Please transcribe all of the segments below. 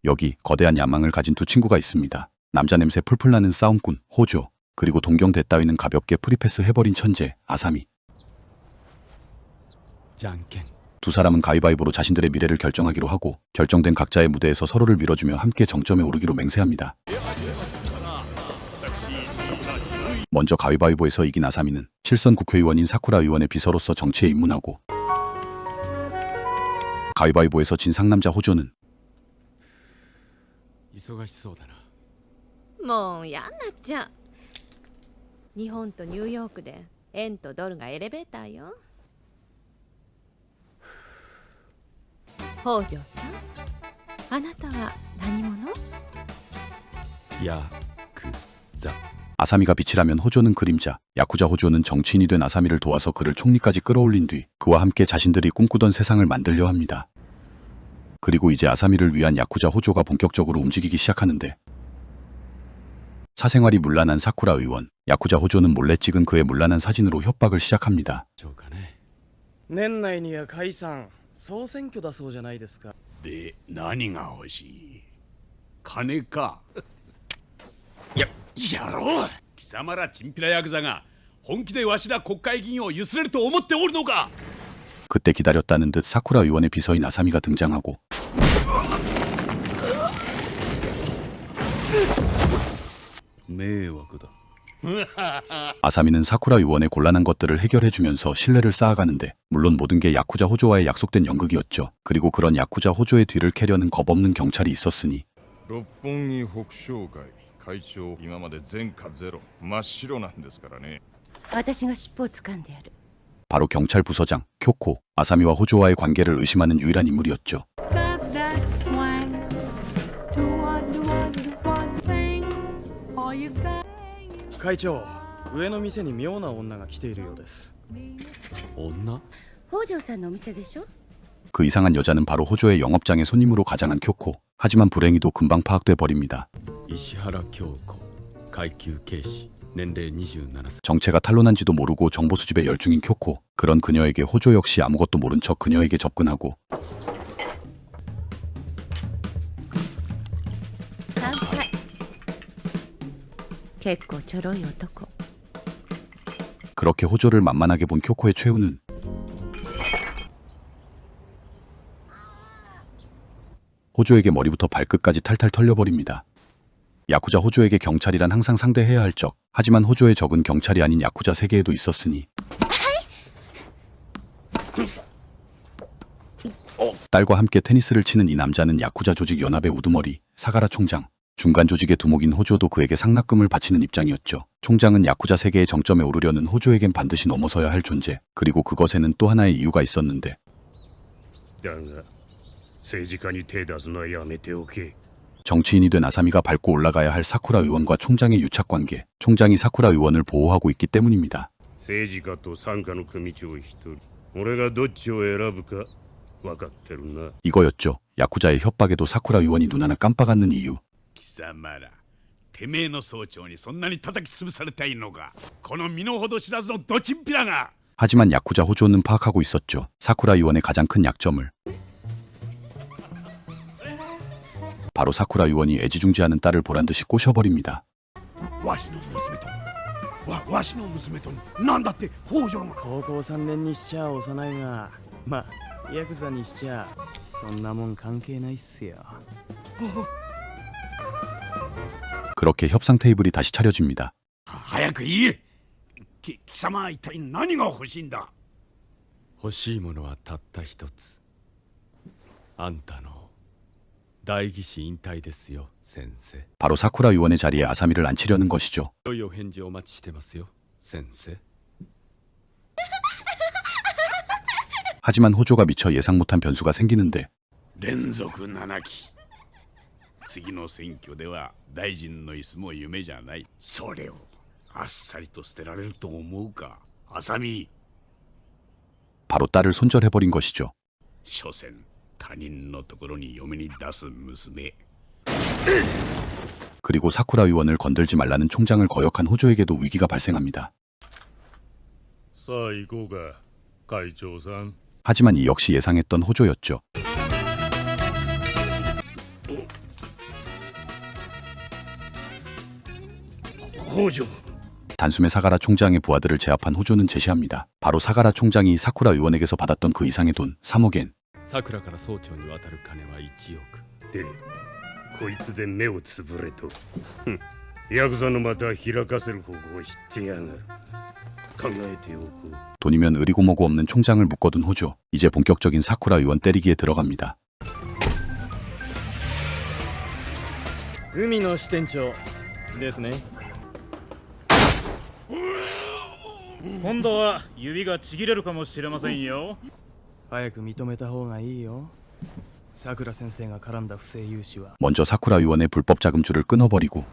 여기 거대한 야망을 가진 두 친구가 있습니다. 남자 냄새 풀풀 나는 싸움꾼 호조, 그리고 동경대 따위는 가볍게 프리패스 해버린 천재 아사미. 두 사람은 가위바위보로 자신들의 미래를 결정하기로 하고 결정된 각자의 무대에서 서로를 밀어주며 함께 정점에 오르기로 맹세합니다. 먼저 가위바위보에서 이긴 아사미는 실선 국회의원인 사쿠라 의원의 비서로서 정치에 입문하고, 가위바위보에서 진 상남자 호조는 忙しそうだな。もう嫌になっちゃう。日本とニューヨークで円とドルがエレベーターよ。北条さん、あなたは何者？ヤクザ。 아사미가 빛이라면 호조는 그림자, 야쿠자 호조는 정치인이 된 아사미를 도와서 그를 총리까지 끌어올린 뒤 그와 함께 자신들이 꿈꾸던 세상을 만들려 합니다. 그리고 이제 아사미를 위한 야쿠자 호조가 본격적으로 움직이기 시작하는데, 사생활이 문란한 사쿠라 의원, 야쿠자 호조는 몰래 찍은 그의 문란한 사진으로 협박을 시작합니다. 年内には解散総選挙だそうじゃないですか。で何が欲しい？金か。やろう。貴様らチンピラヤクザが本気でわしら国会議員をゆすれると思っておるのか。 그때 기다렸다는 듯 사쿠라 의원의 비서인 아사미가 등장하고, 아사미는 사쿠라 의원의 곤란한 것들을 해결해주면서 신뢰를 쌓아가는데, 물론 모든 게 야쿠자 호조와의 약속된 연극이었죠. 그리고 그런 야쿠자 호조의 뒤를 캐려는 겁없는 경찰이 있었으니 六本木北商会会長今まで前科ゼロ真っ白なんですからね。私が尻尾を掴んでやる。 바로 경찰 부서장 쿄코, 아사미와 호조와의 관계를 의심하는 유일한 인물이었죠. 会長、上の店に妙な女が来ているようです。女？北条さんのお店でしょ？ 그 이상한 여자는 바로 호조의 영업장의 손님으로 가장한 쿄코. 하지만 불행히도 금방 파악돼 버립니다. 石原京子、階級警視、年齢27歳。 정체가 탄로난지도 모르고 정보 수집에 열중인 쿄코. 그런 그녀에게 호조 역시 아무것도 모른 척 그녀에게 접근하고, 乾杯。結構ちょろい男。 그렇게 호조를 만만하게 본 쿄코의 최후는 호조에게 머리부터 발끝까지 탈탈 털려버립니다. 야쿠자 호조에게 경찰이란 항상 상대해야 할 적, 하지만 호조의 적은 경찰이 아닌 야쿠자 세계에도 있었으니, 딸과 함께 테니스를 치는 이 남자는 야쿠자 조직 연합의 우두머리 사가라 총장. 중간 조직의 두목인 호조도 그에게 상납금을 바치는 입장이었죠. 총장은 야쿠자 세계의 정점에 오르려는 호조에겐 반드시 넘어서야 할 존재. 그리고 그것에는 또 하나의 이유가 있었는데, だが政治家に手出すのはやめておけ。 정치인이 된 아사미가 밟고 올라가야 할 사쿠라 의원과 총장의 유착관계. 총장이 사쿠라 의원을 보호하고 있기 때문입니다. 政治家と傘下の組長一人。俺がどっちを選ぶか分かってるな。 이거였죠. 야쿠자의 협박에도 사쿠라 의원이 눈 하나 깜빡하는 이유. 貴様らてめえの総長にそんなに叩き潰されたいのか。この身の程知らずのドチンピラが。 하지만 야쿠자 호조는 파악하고 있었죠. 사쿠라 의원의 가장 큰 약점을. 바로 사쿠라 의원이 애지중지하는 딸을 보란듯이 꼬셔버립니다. わしの娘とわしの娘となんだって北条が。高校3年にしちゃ幼いが、まあヤクザにしちゃそんなもん関係ないっすよ。 그렇게 협상 테이블이 다시 차려집니다. 早く言え。貴様は一体何が欲しいんだ。欲しいものはたった一つ。あんたの代議士引退ですよ、先生。 바로 사쿠라 의원의 자리에 아사미를 앉히려는 것이죠. いよいよ返事お待ちしてますよ、先生。 하지만 호조가 미처 예상 못한 변수가 생기는데, 連続7期。次の選挙では大臣の椅子も夢じゃない。それをあっさりと捨てられると思うか、浅見。 바로 딸을 손절해버린 것이죠. 所詮他人のところに嫁に出す娘。 그리고 사쿠라 의원을 건들지 말라는 총장을 거역한 호조에게도 위기가 발생합니다. さあ行こうか、会長さん。 하지만 이 역시 예상했던 호조였죠. 北条 단숨에 사가라 총장의 부하들을 제압한 호조는 제시합니다. 바로 사가라 총장이 사쿠라 의원에게서 받았던 그 이상의 돈 3억엔. 桜から総長に渡る金は1億でこいつで目をつぶれとヤクザの股は開かせる方法を知ってやがる考えておこう 돈이면 의리고모고 없는 총장을 묶어둔 호조. 이제 본격적인 사쿠라 의원 때리기에 들어갑니다. 海の支店長ですね。今度は指がちぎれるかもしれませんよ。早く認めた方がいいよ。さくら先生が絡んだ不正融資は 먼저 사쿠라 의원의 불법 자금줄을 끊어버리고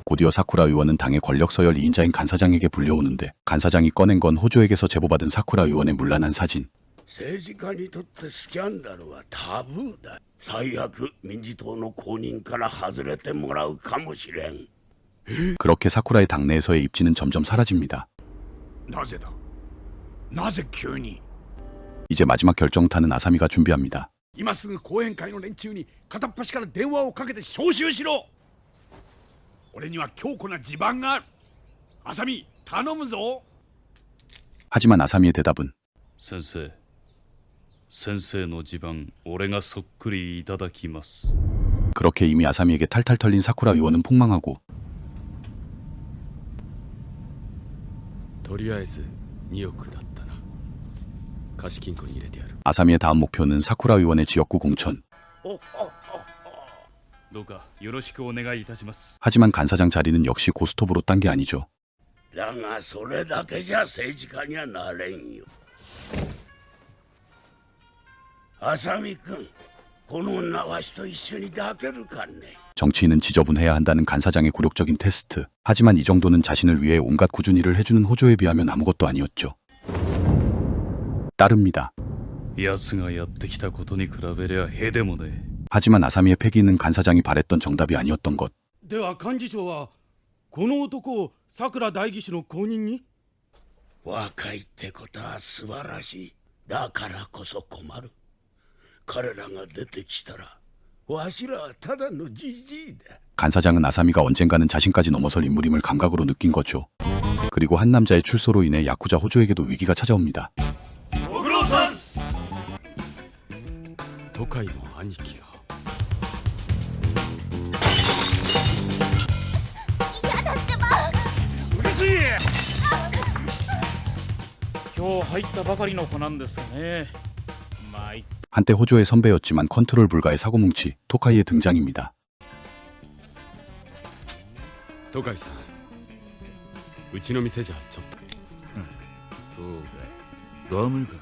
곧이어 사쿠라 의원은 당의 권력 서열 2인자인 간사장에게 불려오는데 간사장이 꺼낸 건 호조에게서 제보받은 사쿠라 의원의 문란한 사진. 政治家にとってスキャンダルはタブーだ。最悪民自党の公認から外れてもらうかもしれん。 그렇게 사쿠라의 당내에서의 입지는 점점 사라집니다. なぜだなぜ急に 이제 마지막 결정타는 아사미가 준비합니다. 今すぐ講演会の連中に片っ端から電話をかけて招集しろ。俺には強固な地盤がある。浅見頼むぞ。 하지만 아사미의 대답은 先生先生の地盤俺がそっくりいただきます 그렇게 이미 아사미에게 탈탈 털린 사쿠라 의원은 폭망하고 とりあえず2億だったな貸金庫に入れてやる 아사미의 다음 목표는 사쿠라 의원의 지역구 공천. どうかよろしくお願いいたします 하지만 간사장 자리는 역시 고스톱으로 딴 게 아니죠. だがそれだけじゃ政治家にはなれんよ。浅見君、この女わしと一緒に抱けるかね。 정치인은 지저분해야 한다는 간사장의 굴욕적인 테스트. 하지만 이 정도는 자신을 위해 온갖 꾸준 일을 해주는 호조에 비하면 아무것도 아니었죠. 따릅니다. 奴がやってきたことに比べりゃへでもね 하지만 아사미의 패기는 간사장이 바랬던 정답이 아니었던 것. では幹事長はこの男をさくら代議士の後任に？若いってことは素晴らしい。だからこそ困る。彼らが出てきたらわしらはただのじじいだ。 간사장은 아사미가 언젠가는 자신까지 넘어설 인물임을 감각으로 느낀 거죠. 그리고 한 남자의 출소로 인해 야쿠자 호조에게도 위기가 찾아옵니다. ご苦労さんす都会の兄貴がうるせえ今日入ったばかりの子なんですよね。まあい 한때 호조의 선배였지만 컨트롤 불가의 사고뭉치 토카이의 등장입니다. 都会さんうちの店じゃちょっとそうダメかい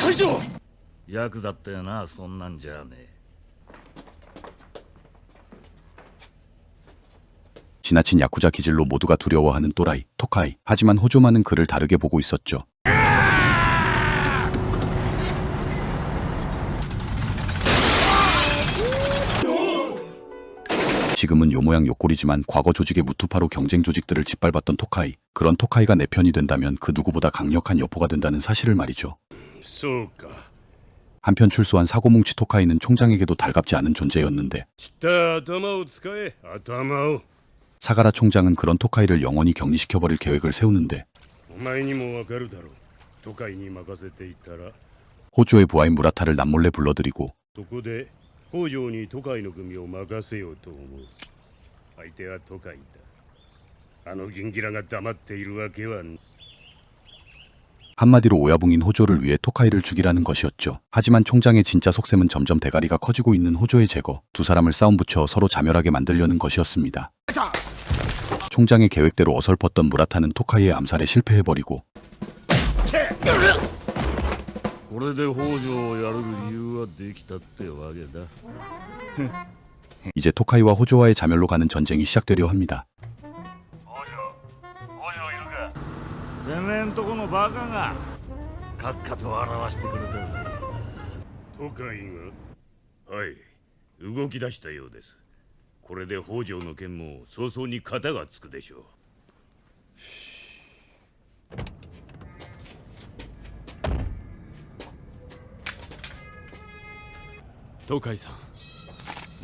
会長、ヤクザってなそんなんじゃねえ 지나친 야쿠자 기질로 모두가 두려워하는 또라이 토카이. 하지만 호조만은 그를 다르게 보고 있었죠. 지금은 요모양 요꼴이지만 과거 조직의 무투파로 경쟁 조직들을 짓밟았던 토카이. 그런 토카이가 내 편이 된다면 그 누구보다 강력한 여포가 된다는 사실을 말이죠. そうか 한편 출소한 사고뭉치 토카이는 총장에게도 달갑지 않은 존재였는데 知った頭を使え頭を 사가라 총장은 그런 토카이를 영원히 격리시켜버릴 계획을 세우는데 お前にもわかるだろう都会に任せていたら 호조의 부하인 무라타를 남몰래 불러들이고 そこで北条に都会の組を任せようと思う相手は都会だあのギンギラが黙っているわけは 한마디로 오야붕인 호조를 위해 토카이를 죽이라는 것이었죠. 하지만 총장의 진짜 속셈은 점점 대가리가 커지고 있는 호조의 제거. 두 사람을 싸움 붙여 서로 자멸하게 만들려는 것이었습니다. 총장의 계획대로 어설펐던 무라타는 토카이의 암살에 실패해버리고 これで北条をやる理由はできたってわけだ 이제 토카이와 호조와의 자멸로 가는 전쟁이 시작되려 합니다. てめえんとこのバカがかっかと表してくれたぜ都会がはい動き出したようですこれで北条の件も早々に片がつくでしょう都会さ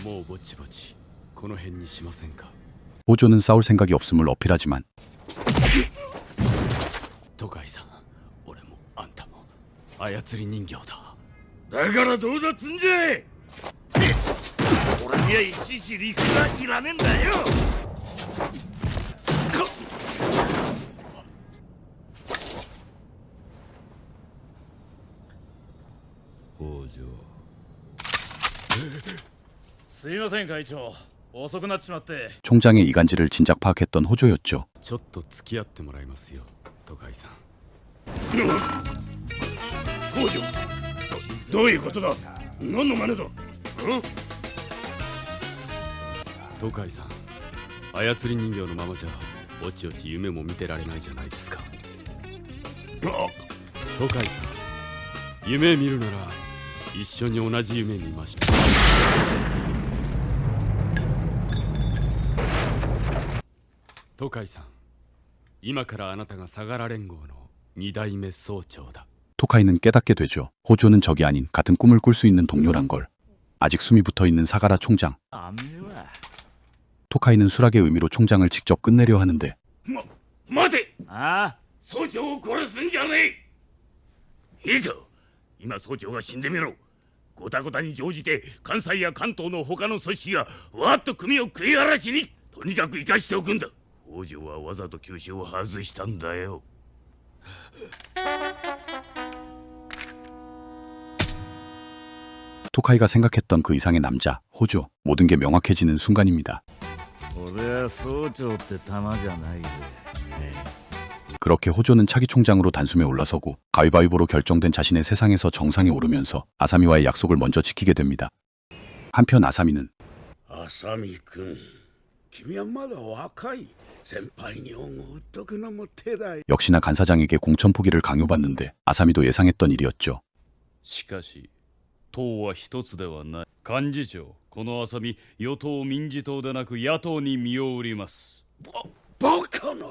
んもうぼちぼちここの辺にしませんか。 호조는 싸울 생각이 없음을 어필하지만 都海さん、俺もあんたも操り人形だ。だからどうだっつんじゃい。俺にはいちいち理屈はいらねえんだよ。北条。すいません会長、遅くなっちまって。 총장의 이간질을 진작 파악했던 호조였죠. ちょっと付き合ってもらいますよ、都海さん。北条、どういうことだ。何の真似だ。都海さん、操り人形のままじゃおちおち夢も見てられないじゃないですか。都海さん、夢見るなら一緒に同じ夢見ましょう。都海さん、今からあなたが相良連合の2代目総長だ。 토카이는 깨닫게 되죠. 호조는 적이 아닌 같은 꿈을 꿀 수 있는 동료란 걸. 아직 숨이 붙어있는 사가라 총장. 토카이는 수락의 의미로 총장을 직접 끝내려 하는데 待て。ああ、総長を殺すんじゃねえ。いいか、今総長が死んでみろ。ごたごたに乗じて関西や関東の他の組織がわっと組を食い荒らしに、とにかく生かしておくんだ。北条はわざと急所を外したんだよ。 토카이가 생각했던 그 이상의 남자, 호조. 모든 게 명확해지는 순간입니다. 俺は総長って玉じゃないぜ。 그렇게 호조는 차기 총장으로 단숨에 올라서고 가위바위보로 결정된 자신의 세상에서 정상에 오르면서 아사미와의 약속을 먼저 지키게 됩니다. 한편 아사미는 浅見君、君はまだ若い。先輩に恩を売っとくのも手だよ。 역시나 간사장에게 공천 포기를 강요받는데 아사미도 예상했던 일이었죠. しかし党は一つではない。幹事長、この浅見、与党民自党でなく野党に身を売ります。バカな。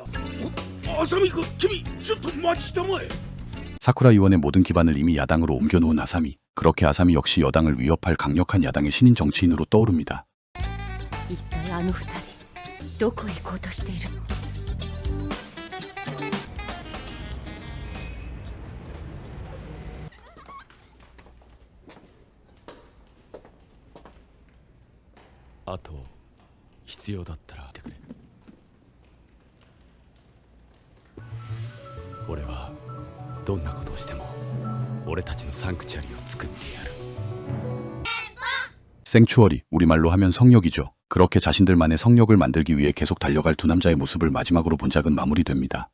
浅見君、君ちょっと待ちたまえ。 사쿠라 의원의 모든 기반을 이미 야당으로 옮겨놓은 아사미. 그렇게 아사미 역시 여당을 위협할 강력한 야당의 신인 정치인으로 떠오릅니다. 一体あの二人どこへ行こうとしているの。あと必要だったら言ってくれ。俺はどんなことをしても俺たちのサンクチュアリを作ってやる。 생추어리, 우리말로 하면 성역이죠. 그렇게 자신들만의 성역을 만들기 위해 계속 달려갈 두 남자의 모습을 마지막으로 본작은 마무리됩니다.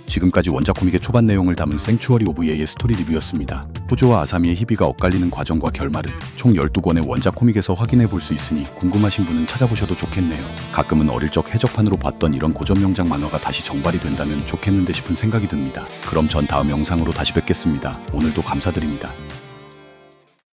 지금까지 원작 코믹의 초반 내용을 담은 생추어리 오브 예의 스토리 리뷰였습니다. 호조와 아사미의 희비가 엇갈리는 과정과 결말은 총 12권의 원작 코믹에서 확인해 볼 수 있으니 궁금하신 분은 찾아보셔도 좋겠네요. 가끔은 어릴 적 해적판으로 봤던 이런 고전 명작 만화가 다시 정발이 된다면 좋겠는데 싶은 생각이 듭니다. 그럼 전 다음 영상으로 다시 뵙겠습니다. 오늘도 감사드립니다.